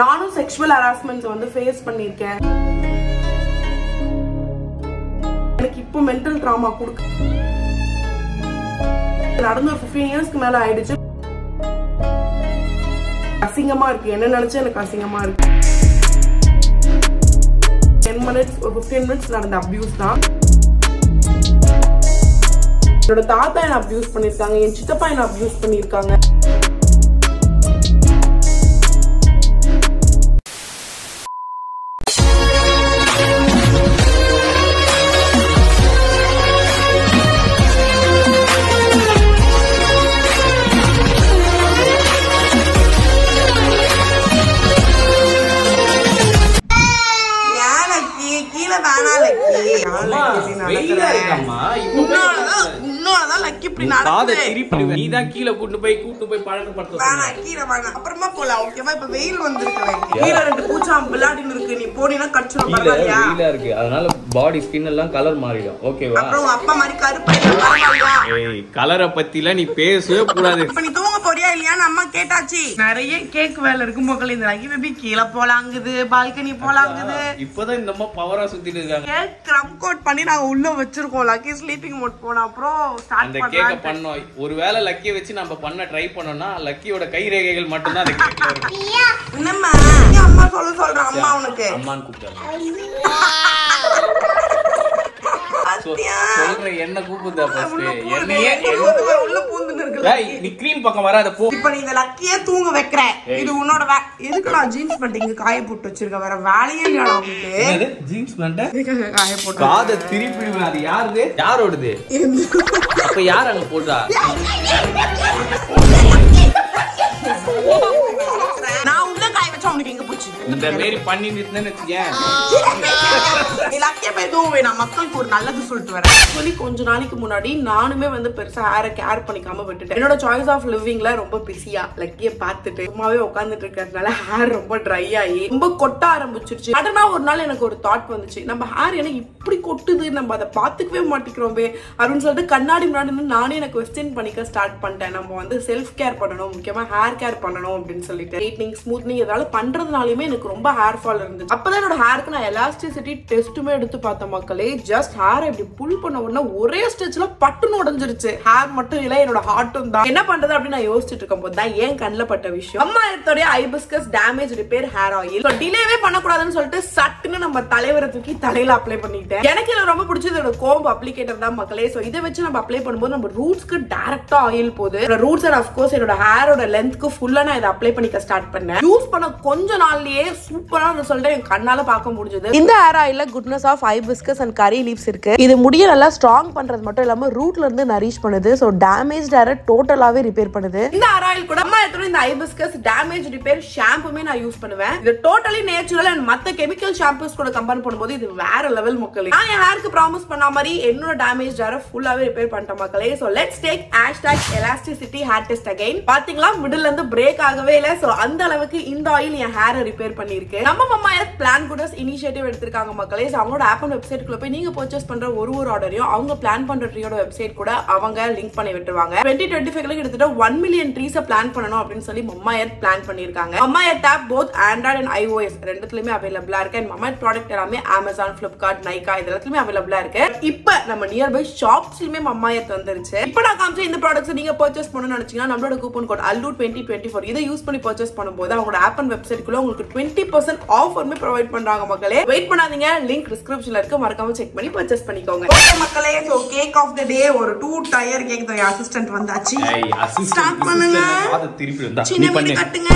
நானும் sexual harassments வந்து face பண்ணிருக்கேன். எனக்கு இப்போ மென்டல் ட்ராமா கொடுக்க நடந்து ஒரு 15 இயர்ஸ்க்கு மேல ஆயிடுச்சு. அசிங்கமா இருக்கு, என்ன நினைச்சு எனக்கு அசிங்கமா இருக்கு. 10 minutes ஒரு 15 minutes நடந்த அபியூஸ் தான். என்னோட தாத்தா என்ன அபியூஸ் பண்ணிருக்காங்க, என் சித்தப்பா என்ன அபியூஸ் பண்ணிருக்காங்க. அப்புறமா போலாம். ஓகேவா? இப்ப வெயில் வந்திருக்கு, கீழ 2 பூச்சாம் விளையாடின்னு இருக்கு. நீ போனீனா கடிச்சிரும். பரவாயில்லையா? வெயிலா இருக்கு, அதனால பாடி ஸ்கின் எல்லாம் கலர் மாறிடும். ஓகேவா? அப்புறம் அப்பா மாதிரி கருப்பாயிடும். பரவாயில்லையா? ஏய், கலரை பத்தில நீ பேசவே கூடாது. இப்ப நீ தூங்க போறியா இல்லையான்னு அம்மா கேட்டாச்சு. நிறைய கேக் வேலை இருக்கு மக்கள். இந்த லக்கி பேபி கீழே போலாங்குது, பால்கனி போலாங்குது. இப்பதான் இந்த அம்மா பவரா சுத்திட்டு இருக்காங்க. கேக் க்ரம் கோட் பண்ணி நாங்க உள்ள வச்சிருக்கோம். லக்கி ஸ்லீப்பிங் மோட் போன அப்புறம் ஸ்டார்ட் பண்ணலாம். பண்ணோம். ஒருவேளை லக்கியை வச்சு நம்ம பண்ண ட்ரை பண்ணோம்னா லக்கியோட கை ரேகைகள் மட்டும் தான் அந்த கேக்ல இருக்கும். என்னம்மா அம்மா சொல்ற அம்மா உனக்கு அம்மான்னு கூப்பிட்டாங்க. சொல்றேன் என்ன கூப்பிடுதா ஃபர்ஸ்ட் என்னையே உள்ள பூந்துன்னு இருக்குல. நீ கிரீம் பக்கம் வராத போ. இப்போ நீ இந்த லக்கியே தூங்க வைக்கற. இது உன்னோட எதுக்கு நான் ஜீன்ஸ் பேண்ட் இங்க காய போட்டு வச்சிருக்க. வேற வேலையே இல்ல உங்களுக்கு. என்னது ஜீன்ஸ் பேண்ட் இதுக்கு காய போட்டு காதை திருப்பிடுவேன். அது யாருது? யாரோடது? அப்ப யார் அங்க போட்டா? நான் உள்ள காய வச்சா உங்களுக்கு எங்க போச்சு? இந்த மாதிரி பண்ணி நிறுத்தனேன்னு வெச்சீங்க. லக்கியே தூவே. நான் மக்களுக்கு ஒரு நல்லது சொல்லிட்டு வரேன். சொல்லி கொஞ்ச நாளைக்கு முன்னாடி நானுமே வந்து பெருசா ஹேரை கேர் பண்ணிக்காம விட்டுட்டேன். என்னோட சாய்ஸ் ஆஃப் லிவிங்ல ரொம்ப பிஸியா லக்கிய பார்த்துட்டு சும்மாவே உட்காந்துட்டு இருக்கிறதுனால ஹேர் ரொம்ப ட்ரை ஆகி ரொம்ப கொட்ட ஆரம்பிச்சிருச்சு. சடனா ஒரு நாள் எனக்கு ஒரு தாட் வந்துச்சு, நம்ம ஹேர் எனக்கு இப்படி கொட்டுது, நம்ம அதை பாத்துக்கவே மாட்டேங்கிறோமே அப்படின்னு சொல்லிட்டு கண்ணாடி முன்னாடி நானே எனக்கு கொஸ்டின் பண்ணிக்க ஸ்டார்ட் பண்ணிட்டேன். நம்ம வந்து செல்ஃப் கேர் பண்ணணும், முக்கியமா ஹேர் கேர் பண்ணணும் அப்படின்னு சொல்லிட்டு ஸ்ட்ரைட்னிங் ஸ்மூத்னிங் ஏதாவது பண்றதுனாலுமே எனக்கு ரொம்ப ஹேர் ஃபால் இருந்துச்சு. அப்பதான் என்னோட ஹேருக்கு நான் எலாஸ்டிசிட்டி டெஸ்ட்டுமே எடுத்து பார்த்த மக்களே. ஜஸ்ட் ஹேர் இப்படி புல் பண்ண உடனே ஒரே ஸ்டெச்ல பட்டுன்னு உடஞ்சிருச்சு. ஹேர் மட்டும் இல்ல, என்னோட ஹார்ட்டும் தான். என்ன பண்றது அப்படின்னு நான் யோசிச்சுட்டு இருக்கும் போது தான் ஏன் கண்ணில் பட்ட விஷயம். அம்மா எடுத்தோடைய hibiscus damage repair hair oil. டிலேவே பண்ணக்கூடாதுன்னு சொல்லிட்டு சட்டுன்னு நம்ம தலைவரை தூக்கி தலையில அப்ளை பண்ணிட்டேன். எனக்கு இது ரொம்ப பிடிச்சது இதோட கோம்பு அப்ளிகேட்டர் தான் மக்களே. சோ இதை வச்சு நம்ம அப்ளை பண்ணும்போது நம்ம ரூட்ஸ்க்கு டைரக்டா ஆயில் போகுது. ரூட்ஸ் அண்ட் ஆஃப்கோர்ஸ் என்னோட ஹேரோட லென்த்க்கு ஃபுல்லா நான் இதை அப்ளை பண்ணிக்க ஸ்டார்ட் பண்ணேன். யூஸ் பண்ண கொஞ்ச நாள்லயே சூப்பரான ரிசல்ட் என் கண்ணால பார்க்க முடிஞ்சது. இந்த ஹேர் ஆயில்ல goodness of hibiscus and curry leaves இருக்கு. இது முடிய நல்லா ஸ்ட்ராங் பண்றது மட்டும் இல்லாம ரூட்ல இருந்து நரிஷ் பண்ணுது. சோ டேமேஜ் ஹேரை டோட்டலாவே ரிப்பேர் பண்ணுது. இந்த ஹேர் ஆயில் கூட அம்மா எடுத்து இந்த ஹைபிஸ்கஸ் டேமேஜ் ரிப்பேர் ஷாம்புமே நான் யூஸ் பண்ணுவேன். இது டோட்டலி நேச்சுரல் அண்ட் மத்த கெமிக்கல் ஷாம்பூஸ் கூட கம்பேர் பண்ணும்போது இது வேற லெவல் மக்களே. நான் என் ஹேருக்கு ப்ராமிஸ் பண்ண மாதிரி என்னோட டேமேஜ் ஹேரை ஃபுல்லாவே ரிப்பேர் பண்ணிட்டேன் மக்களே. So let's take #elasticity hair test again. பாத்தீங்களா மிடில்ல இருந்து பிரேக் ஆகவே இல்ல. சோ அந்த அளவுக்கு இந்த ஆயில் என் ஹேரை ரிப்பேர் பண்ணிருக்கு. நம்ம mamma earth plan goodness initiative எடுத்திருக்காங்க மக்களே. சோ அவங்களோட ஆப் அண்ட் வெப்சைட்குள்ள போய் நீங்க பர்ச்சேஸ் பண்ற ஒரு ஆர்டரையும் அவங்க பிளான் பண்ற ட்ரீயோட வெப்சைட் கூட அவங்க லிங்க் பண்ணி விட்டுருவாங்க. 2025 கிட்டத்தட்ட 1 மில்லியன் ட்ரீஸை பிளான் பண்ணணும் அப்படின்னு சொல்லி மம்மா எர்த் பிளான் பண்ணிருக்காங்க. Mamaearth app both Android and iOS ரெண்டுத்துலயுமே அவைலபிளா இருக்கு. அண்ட் மம்மா எர்த் ப்ராடக்ட் எல்லாமே Amazon, Flipkart, Nykaa இதெல்லாத்துலயுமே அவைலபிளா இருக்கு. இப்போ நம்ம நியர்பை ஷாப்ஸ்லயுமே மம்மா எர்த் வந்துருச்சு. இப்போ நான் காமிச்ச இந்த ப்ராடக்ட்ஸ் நீங்க பர்ச்சேஸ் பண்ணணும்னு நினைச்சீங்கன்னா நம்மளோட கூப்பன் கோட் ALLU2024 இதை யூஸ் பண்ணி பர்ச்சேஸ் பண்ணும்போது அவங்களோட ஆப் அண்ட் வெப்சைட்குள்ள உங்களுக்கு 20% ஆஃபர்மே ப்ரொவைட் பண்றாங்க மக்களே. வெயிட் பண்ணாதீங்க, லிங்க் டிஸ்கிரிப்ஷன்ல இருக்கு, மறக்காம செக் பண்ணி பர்ச்சேஸ் பண்ணிக்கோங்க. ஓகே மக்களே, சோ கேக் ஆஃப் தி டே ஒரு 2 டயர் கேக் தான் அசிஸ்டன்ட் வந்தாச்சு. ஸ்டார்ட் பண்ணுங்க. அத திருப்பி வந்தா நீ பண்ணு கட்டுங்க.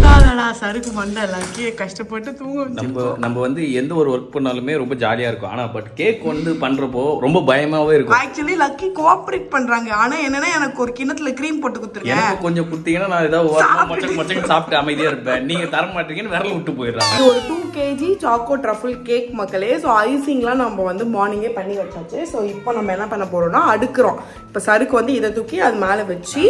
தாடா சருக்கு மண்ட லக்கியே கஷ்டப்பட்டு தூங்க வச்சிருக்கோம். நம்ம வந்து எந்த ஒரு வர்க் பண்ணாலுமே ரொம்ப ஜாலியா இருக்கும். ஆனா பட் கேக் வந்து பண்றப்போ ரொம்ப பயமாவே இருக்கும். ஆக்சுவலி லக்கி கோஆபரேட் பண்றாங்க. ஆனா என்னன்னா எனக்கு ஒரு கிண்ணத்துல கிரீம் போட்டு குடுத்துருங்க. எனக்கு கொஞ்சம் குடுத்தீங்கன்னா நான் ஏதாவது மச்சம் சாப்பிட்டு அமைதியா இருப்பேன். நீங்க தர மாட்டீங்கன்னு விரல விட்டு போயிடுறாங்க. இது ஒரு 2 kg சாக்கோ ட்ரஃபிள் கேக் மக்களே. சோ ஐசிங்லாம் நம்ம வந்து மார்னிங்கே பண்ணி வச்சாச்சு. சோ இப்போ நம்ம என்ன பண்ண போறோம்னா அடுக்குறோம். இப்ப சருக்கு வந்து இதை தூக்கி அது மேல வச்சு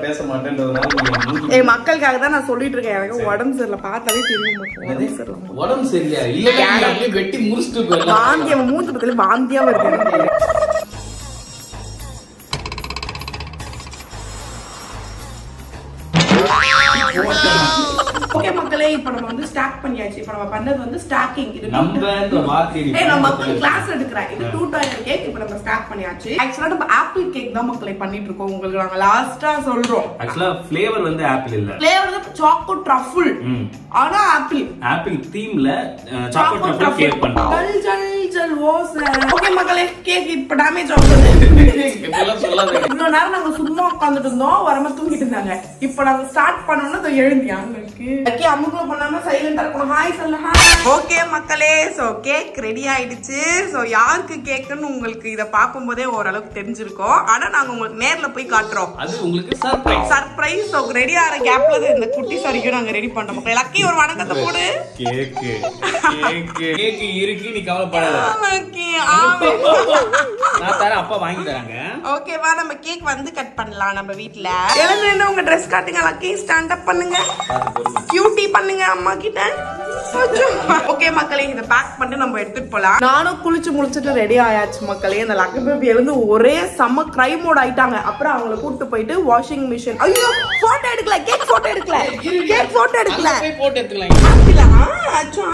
பேச மாட்டேன்றதுனால மக்களுக்காக தான் நான் சொல்லிட்டு இருக்கேன். எனக்கு உடம்பு சரியில்லை, பார்த்தாலே தெரியும். உடம்பு சரியில்லை இல்ல வெட்டி முடிச்சுட்டு வாந்தியா மூச்சு பக்கத்துல வாந்தியா வருது. ஓகே மக்களே, மக்களே இப்ப நம்ம வந்து ஸ்டாக் பண்ணியாச்சு. இப்ப நம்ம பண்ணது வந்து ஸ்டாக்கிங். இது நம்மன்ற வார்த்தை நம்ம கிளாஸ் எடுக்கறேன். இது 2 டயர் கேக் இப்ப நம்ம ஸ்டாக் பண்ணியாச்சு. एक्चुअली நம்ம ஆப்பிள் கேக் தான் மக்களே பண்ணிட்டு இருக்கோம். உங்களுக்கு நாங்க லாஸ்டா சொல்றோம். एक्चुअली ஃப்ளேவர் வந்து ஆப்பிள் இல்ல. ஃப்ளேவர் வந்து சாக்கோ ட்ரஃபிள். ஆனா ஆப்பிள் தீம்ல சாக்கோ ட்ரஃபிள் கேக் பண்றோம். ஜல் ஜல் ஜல் ஓச. ஓகே மக்களே கேக் இப்ப டேமேஜ் ஆகுது. இப்பெல்லாம் சொல்லாதீங்க. இவ்வளவு நேரம் நாங்க சும்மா உட்கார்ந்துட்டு இருந்தோம். வரமா தூங்கிட்டு இருந்தாங்க. இப்ப நாங்க ஸ்டார்ட் பண்ணோம்னா அது எழுந்தியாங்க இருக்கு. ஓகே அமுக்குல பண்ணாம சைலண்டா இருக்கணும். ஹாய் சொல்லு ஹாய். ஓகே மக்களே சோ கேக் ரெடி ஆயிடுச்சு. சோ யாருக்கு கேக்குன்னு உங்களுக்கு இத பாக்கும்போதே ஓரளவுக்கு தெரிஞ்சிருக்கும். ஆனா நாங்க உங்களுக்கு நேர்ல போய் காட்டுறோம். அது உங்களுக்கு சர்ப்ரைஸ். சோ ரெடி ஆற கேப்ல இந்த குட்டி சாரிக்கு நாங்க ரெடி பண்றோம். மக்களே லக்கி ஒரு வணக்கத்தை போடு. கேக் இருக்கு நீ கவலைப்படாத. லக்கி ஆமே. நான் தரேன் அப்பா வாங்கி தராங்க. ஓகேவா நம்ம கேக் வந்து கட் பண்ணலாம் நம்ம வீட்ல. எழுந்து உங்க Dress காட்டுங்க லக்கி. ஸ்டாண்ட் அப் பண்ணுங்க. கியூட்டி பண்ணுங்க அம்மா கிட்ட. ஓகே மக்களே இத பேக் பண்ணி நம்ம எடுத்துட்டு போலாம். நானும் குளிச்சு முடிச்சிட்டு ரெடி ஆயாச்சு மக்களே. அந்த லக்கி பேபி எழுந்து ஒரே செம்ம கிரை மோட் ஆயிட்டாங்க. அப்புறம் அவங்கள கூட்டி போயிட்டு வாஷிங் மிஷின். ஐயோ போட்டோ எடுக்கல. கேக் போட்டோ எடுக்கல. போட்டோ எடுத்துக்கலாம்.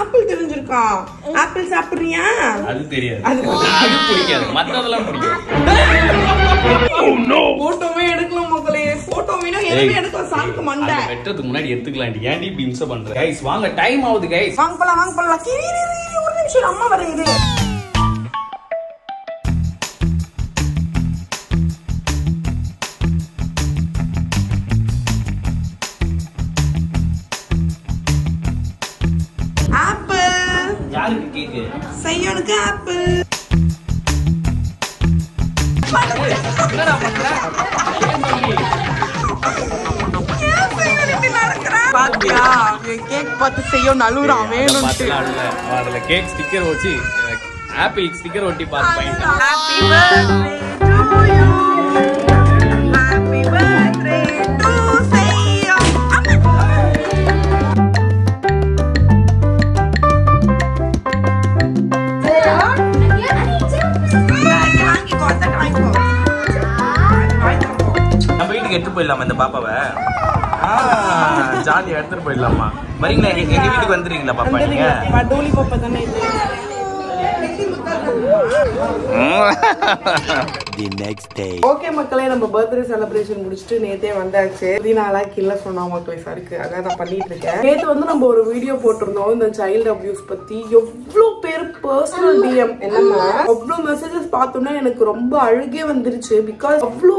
ஆப்பிள் தெரிஞ்சிருக்கா? ஆப்பிள் சாப்பிடுறியா? அது தெரியாது. அது பிடிக்காது. மத்ததெல்லாம் பிடிக்கும். போட்டோவே எடுக்கலாம் மக்களே. போட்டோ வேணும் எதுமே எடுக்கலாம். சாக்கு மண்டை வெட்டறதுக்கு முன்னாடி எடுத்துக்கலாம். ஏன்டி இப்படி இம்சை பண்ற? गाइस வாங்க டைம் ஆகுது गाइस. வாங்க போலாம் ஒரு நிமிஷம் அம்மா வரேன். ஆப்பிள் யாருக்கு கேக்கு? செய்யனுக்கு ஆப்பிள். என்னடா பண்ற? பாத்தியா கேக் பார்த்து செய்யும் நலுறான் வேணும்னு. அதுல கேக் ஸ்டிக்கர் வச்சு ஆப்பிள் ஸ்டிக்கர் ஒட்டி பார்த்து பையன். Happy birthday to you. Happy birthday to செய்யும். நம்ம வீட்டுக்கு எடுத்து போயிடலாமா இந்த பாப்பாவை? ஜாலியா எடுத்துட்டு போயிடலாமா? வரீங்களா? எங்க வீட்டுக்கு வந்துடுறீங்களா பாப்பா? நீங்க டோலி பாப்பா தானே இது. The next day. ஓகே மக்களே நம்ம பர்த்டே செலிப்ரேஷன் முடிச்சிட்டு நேத்தே வந்தாச்சு. 3 கில்ல சொன்னா மக்களே சருக்கு அதான் நான் பண்ணிட்டு இருக்கேன். நேத்து வந்து நம்ம ஒரு வீடியோ போட்டிருந்தோம் இந்த சைல்டு அபியூஸ் பத்தி. எவ்வளவு பேர் பர்சனல் டிஎம் என்னன்னா அவ்வளவு மெசேஜஸ் பார்த்தோம்னா எனக்கு ரொம்ப அழுகே வந்துருச்சு. பிகாஸ் அவ்வளோ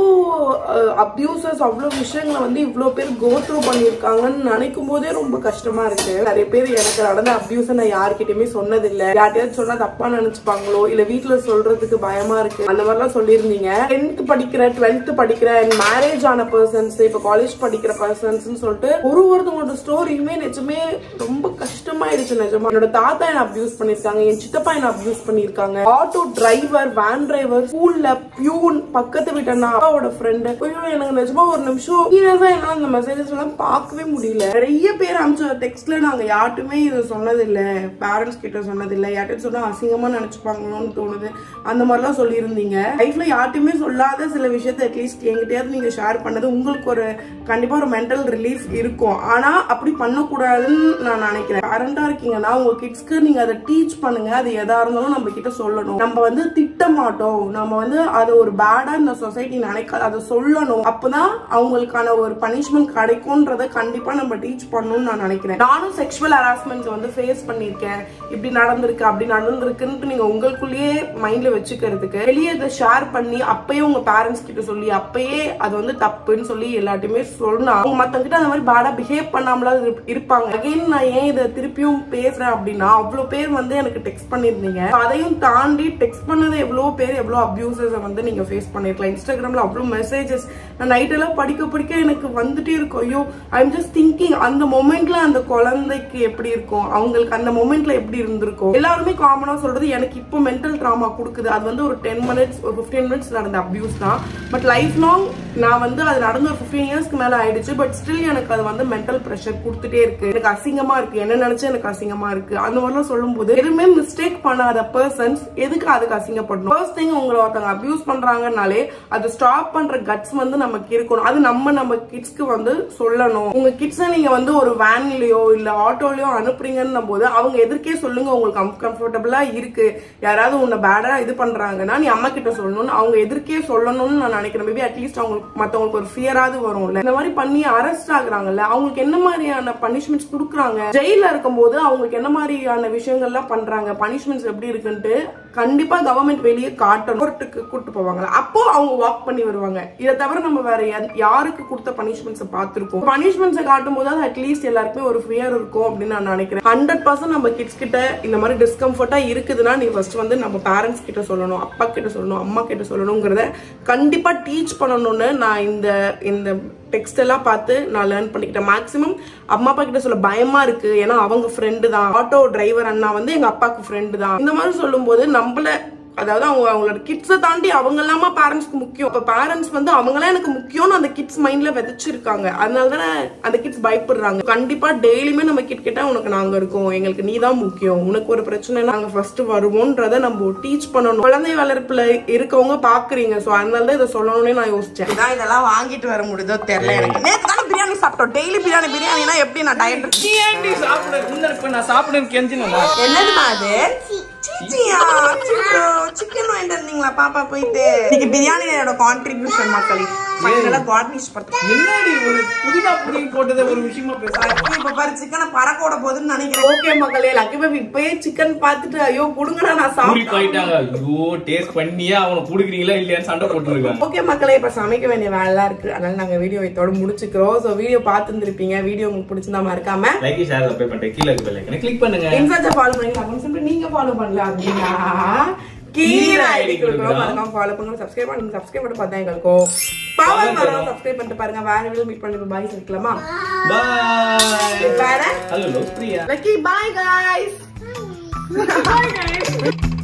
அபியூசஸ் அவ்வளோ விஷயங்களை வந்து இவ்வளவு பேர் கோ த்ரூ பண்ணிருக்காங்கன்னு நினைக்கும் போதே ரொம்ப கஷ்டமா இருக்கு. நிறைய பேர் எனக்கு நடந்த அபியூஸ் நான் யார்கிட்டயுமே சொன்னதில்லை. யார்கிட்டயாவது சொன்னா தப்பா நினைச்சுப்பாங்களோ இல்ல வீட்டுல சொல்றதுக்கு பயமா இருக்கு அந்த மாதிரிலாம் சொல்லியிருந்தீங்க. 10th படிக்கிற 12th படிக்கிற மேரேஜ் ஆன பர்சன்ஸ் இப்ப காலேஜ் படிக்கிற பர்சன்ஸ் சொல்லிட்டு ஒருத்தவங்களோட ஸ்டோரியுமே நிஜமே ரொம்ப கஷ்டமாயிடுச்சு. நிஜமா என்னோட தாத்தா என்ன அபியூஸ் பண்ணிருக்காங்க. என் சித்தப்பா என்ன அபியூஸ் பண்ணிருக்காங்க. ஆட்டோ டிரைவர் வேன் டிரைவர் ஸ்கூல்ல பியூன் பக்கத்து வீட்டு அப்பாவோட ஃப்ரெண்டு. எனக்கு நிஜமா ஒரு நிமிஷம் சீரியஸா என்னால அந்த மெசேஜஸ் எல்லாம் பார்க்கவே முடியல. நிறைய பேர் அனுப்பிச்ச டெக்ஸ்ட்ல நாங்க யார்ட்டுமே இதை சொன்னதில்லை. பேரண்ட்ஸ் கிட்ட சொன்னதில்லை. யார்கிட்ட சொன்னா அசிங்கமா நினைச்சுப்பாங்களோன்னு தோணுது. அந்த மாதிரிலாம் சொல்லியிருந்தீங்க. லைஃப்ல யார்ட்டுமே சொல்லாத சில விஷயத்த அட்லீஸ்ட் என்கிட்டயாவது நீங்க ஷேர் பண்ணது உங்களுக்கு ஒரு கண்டிப்பா ஒரு மென்டல் ரிலீஃப் இருக்கும். ஆனா அப்படி பண்ணக்கூடாதுன்னு நான் நினைக்கிறேன். பேரண்டா இருக்கீங்கன்னா உங்க கிட்ஸ்க்கு நீங்க அதை டீச் பண்ணுங்க. அது எதா இருந்தாலும் நம்ம கிட்ட சொல்லணும். நம்ம வந்து திட்ட மாட்டோம். நம்ம வந்து அது ஒரு பேடா இந்த சொசைட்டி நினைக்காது. அதை சொல்லணும். அப்பதான் அவங்களுக்கான ஒரு பனிஷ்மெண்ட் கிடைக்கும்ன்றத கண்டிப்பா நம்ம டீச் பண்ணணும்னு நான் நினைக்கிறேன். நானும் செக்ஷுவல் ஹராஸ்மெண்ட் வந்து ஃபேஸ் பண்ணிருக்கேன். இப்படி நடந்திருக்கு அப்படி நடந்திருக்குன்னு நீங்க உங்களுக்குள்ளேயே மைண்ட்ல வச்சுக்கிறதுக்கு வெளியே இதை ஷேர் பண்ணி அப்பயே உங்க பேரண்ட்ஸ் கிட்ட சொல்லி அப்பயே அது வந்து தப்புன்னு சொல்லி எல்லாத்தையுமே சொன்னா அவங்க மத்தவங்க கிட்ட அந்த மாதிரி பேடா பிஹேவ் பண்ணாமலா இருப்பாங்க. அகைன் நான் ஏன் இதை திருப்பியும் பேசுறேன் அப்படின்னா அவ்வளவு பேர் வந்து எனக்கு டெக்ஸ்ட் பண்ணிருந்தீங்க. அதையும் தாண்டி டெக்ஸ்ட் பண்ணது எவ்வளவு பேர் எவ்வளவு அபியூசஸ் வந்து நீங்க ஃபேஸ் பண்ணிருக்கலாம். இன்ஸ்டாகிராம்ல அவ்வளவு மெசேஜஸ் நான் நைட் எல்லாம் படிக்க எனக்கு வந்துட்டே இருக்கும். ஐயோ ஐ எம் ஜஸ்ட் திங்கிங் அந்த மொமெண்ட்ல அந்த குழந்தைக்கு எப்படி இருக்கும், அவங்களுக்கு அந்த மொமெண்ட்ல எப்படி இருந்திருக்கும். எல்லாருமே காமனா சொல்றது எனக்கு இப்போ மென்டல் ட்ராமா கொடுக்குது. அது வந்து ஒரு 10 மினிட்ஸ் ஒரு 15 மினிட்ஸ் நடந்த அபியூஸ் தான். பட் லைஃப் லாங் நான் வந்து அது நடந்து ஒரு 15 இயர்ஸ்க்கு மேல ஆயிடுச்சு. பட் ஸ்டில் எனக்கு அது வந்து மென்டல் ப்ரெஷர் கொடுத்துட்டே இருக்கு. எனக்கு அசிங்கமா இருக்கு. என்ன நினைச்சு எனக்கு அசிங்கமா இருக்கு அந்த மாதிரிலாம் சொல்லும் போது எதுவுமே மிஸ்டேக் பண்ணாத பர்சன்ஸ் எதுக்கு அதுக்கு அசிங்கப்படணும்? ஃபர்ஸ்ட் திங் உங்களை ஒருத்தவங்க அபியூஸ் பண்றாங்கனாலே அது ஸ்டாப் பண்ற கட்ஸ் வந்து நமக்கு இருக்கணும். அது நம்ம கிட்ஸ்க்கு வந்து சொல்லணும். உங்க கிட்ஸை நீங்க வந்து ஒரு வேன்லயோ இல்ல ஆட்டோலயோ அனுப்புறீங்கன்னு போது அவங்க எதிர்க்கே சொல்லுங்க, உங்களுக்கு கம்ஃபர்டபுளா இருக்கு, யாராவது உன்னை பேடா இது பண்றாங்கன்னா நீ அம்மா கிட்ட சொல்லணும்னு அவங்க எதிர்க்கே சொல்லணும்னு நான் நினைக்கிறேன். மேபி அட்லீஸ்ட் அவங்களுக்கு மத்தவங்களுக்கு ஒரு ஃபியராவது வரும்ல. இந்த மாதிரி பண்ணி அரெஸ்ட் ஆகுறாங்கல்ல, அவங்களுக்கு என்ன மாதிரியான பனிஷ்மெண்ட்ஸ் கொடுக்குறாங்க, ஜெயில இருக்கும் போது அவங்களுக்கு என்ன மாதிரியான விஷயங்கள்லாம் பண்றாங்க, பனிஷ்மெண்ட்ஸ் எப்படி இருக்குன்ட்டு கண்டிப்பா கவர்மெண்ட் வெளியே காட்டணும். கோர்ட்டுக்கு கூட்டு போவாங்க, அப்போ அவங்க வாக் பண்ணி வருவாங்க. இதை தவிர நம்ம வேற யாருக்கு கொடுத்த பனிஷ்மெண்ட்ஸ் பார்த்திருக்கோம்? பனிஷ்மெண்ட்ஸ் காட்டும் போது அட்லீஸ்ட் எல்லாருக்குமே ஒரு ஃபியர் இருக்கும் அப்படின்னு நான் நினைக்கிறேன். 100% நம்ம கிட்ஸ் கிட்ட இந்த மாதிரி டிஸ்கம்ஃபர்ட்டா இருக்குதுன்னா நீ ஃபர்ஸ்ட் வந்து நம்ம பேரண்ட்ஸ் கிட்ட சொல்லணும், அப்பா கிட்ட சொல்லணும், அம்மா கிட்ட சொல்லணுங்கிறத கண்டிப்பா டீச் பண்ணணும்னு நான் இந்த டெக்ஸ்ட் எல்லாம் பார்த்து நான் லேர்ன் பண்ணிக்கிட்டேன். மேக்ஸிமம் அம்மா அப்பா கிட்ட சொல்ல பயமா இருக்கு, ஏன்னா அவங்க ஃப்ரெண்டு தான், ஆட்டோ டிரைவர் அண்ணா வந்து எங்க அப்பாவுக்கு ஃப்ரெண்டு தான். இந்த மாதிரி சொல்லும் போது நம்மள அதாவது அவங்களோட கிட்ஸை தாண்டி அவங்க இல்லாம பேரண்ட்ஸ்க்கு முக்கியம். இப்ப பேரண்ட்ஸ் வந்து அவங்களாம் எனக்கு முக்கியம்னு அந்த கிட்ஸ் மைண்ட்ல விதைச்சிருக்காங்க. அதனாலதானே அந்த கிட்ஸ் பயப்படுறாங்க. கண்டிப்பா டெய்லியுமே நம்ம கிட்ட உனக்கு நாங்க இருக்கோம், எங்களுக்கு நீ தான் முக்கியம், உனக்கு ஒரு பிரச்சனை நாங்க ஃபர்ஸ்ட் வருவோன்றத நம்ம டீச் பண்ணணும். குழந்தை வளர்ப்புல இருக்கவங்க பாக்குறீங்க, சோ அதனாலதான் இதை சொல்லணும்னு நான் யோசிச்சேன். இதான் இதெல்லாம் வாங்கிட்டு வர முடியுதோ தெரியல எனக்கு. நேத்து தானே பிரியாணி சாப்பிட்டோம். டெய்லி பிரியாணினா எப்படி நான் டயட் என்னதுமா அது சிக்கன் வாங்கிட்டு இருந்தீங்களா பாப்பா போயிட்டு? இன்னைக்கு பிரியாணியோட கான்ட்ரிபியூஷன் மக்களே பறக்கோட போதுன்னு நினைக்கிறேன். ஓகே மக்களே, லக்கி பேபி இப்பயே சிக்கன் பார்த்துட்டு ஐயோ குடுங்கடா நான் சாப்பிட்டேன். ஓகே மக்களே, இப்ப சமைக்க வேண்டிய வேலை இருக்கு, அதனால நாங்க வீடியோ இதோட முடிச்சுக்கிறோம். சோ வீடியோ பார்த்துருப்பீங்க. வீடியோ உங்களுக்கு பிடிச்சிருந்தா மறக்காம லைக் ஷேர் சப்ஸ்கிரைப் பண்ணிட்டு கீழ இருக்க பெல் ஐகானை கிளிக் பண்ணுங்க. இன்ஸ்டால ஃபாலோ பண்ணுங்க. நீங்க ஃபாலோ பண்ணல அப்படின்னா கீழ ஐடி கொடுக்குறோம், மறக்காம ஃபாலோ பண்ணுங்க. சப்ஸ்கிரைப் பண்ணுங்க. சப்ஸ்கிரைப் பண்ணி பார்த்தா எங்களுக்கு பவர் வரும். சப்ஸ்கிரைப் பண்ணிட்டு பாருங்க. வேற வீடியோ மீட் பண்ணி பாய் சொல்லிக்கலாமா? பை. வேற hello Priya lucky. By guys. By guys.